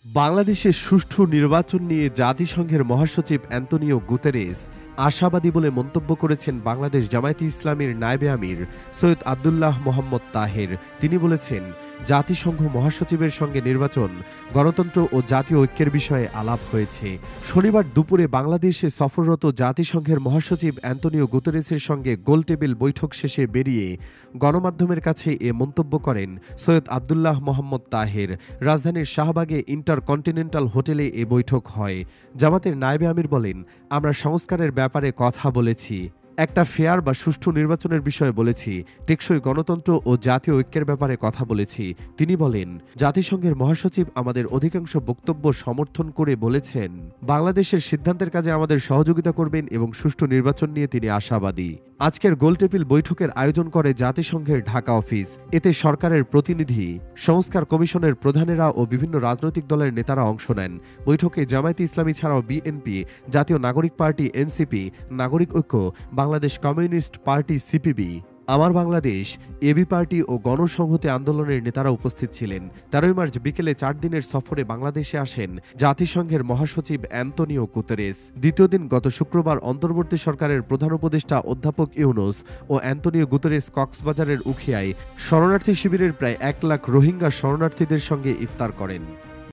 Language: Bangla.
বাংলাদেশের সুষ্ঠু নির্বাচন নিয়ে জাতিসংঘের মহাসচিব অ্যান্তোনিও গুতেরেস আশাবাদী বলে মন্তব্য করেছেন বাংলাদেশ জামায়াতে ইসলামীর নায়েবে আমির সৈয়দ আব্দুল্লাহ মোহাম্মদ তাহের। তিনি বলেছেন, জাতিসংঘ মহাসচিবের সঙ্গে নির্বাচন, গণতন্ত্র ও জাতীয় ঐক্যের বিষয়ে আলাপ হয়েছে। শনিবার দুপুরে বাংলাদেশে সফররত জাতিসংঘের মহাসচিব অ্যান্তোনিও গুতেরেসের সঙ্গে গোলটেবিল বৈঠক শেষে বেরিয়ে গণমাধ্যমের কাছে এ মন্তব্য করেন সৈয়দ আব্দুল্লাহ মোহাম্মদ তাহের। রাজধানীর শাহবাগে ইন্টারকন্টিনেন্টাল হোটেলে এ বৈঠক হয়। জামাতের নায়েবে আমির বলেন, আমরা সংস্কারের ব্যাপারে কথা বলেছি, একটা ফেয়ার বা সুষ্ঠু নির্বাচনের বিষয়ে বলেছি, টেকসই গণতন্ত্র ও জাতীয় ঐক্যের ব্যাপারে কথা বলেছি। তিনি বলেন, জাতিসংঘের মহাসচিব আমাদের অধিকাংশ বক্তব্য সমর্থন করে বলেছেন, বাংলাদেশের সিদ্ধান্তের কাজে আমাদের সহযোগিতা করবেন এবং সুষ্ঠু নির্বাচন নিয়ে তিনি আশাবাদী। আজকের গোলটেবিল বৈঠকের আয়োজন করে জাতিসংঘের ঢাকা অফিস। এতে সরকারের প্রতিনিধি, সংস্কার কমিশনের প্রধানেরা ও বিভিন্ন রাজনৈতিক দলের নেতারা অংশ নেন। বৈঠকে জামায়াতে ইসলামী ছাড়াও বিএনপি, জাতীয় নাগরিক পার্টি এনসিপি, নাগরিক ঐক্য, বাংলাদেশ কমিউনিস্ট পার্টি সিপিবি, আমার বাংলাদেশ, এবি পার্টি ও গণসংহতি আন্দোলনের নেতারা উপস্থিত ছিলেন। 13 মার্চ বিকেলে 4 দিনের সফরে বাংলাদেশে আসেন জাতিসংঘের মহাসচিব অ্যান্তোনিও গুতেরেস। দ্বিতীয় দিন গত শুক্রবার অন্তর্বর্তী সরকারের প্রধান উপদেষ্টা অধ্যাপক ইউনূস ও অ্যান্তোনিও গুতেরেস কক্সবাজারের উখিয়ায় শরণার্থী শিবিরের প্রায় 1 লাখ রোহিঙ্গা শরণার্থীদের সঙ্গে ইফতার করেন।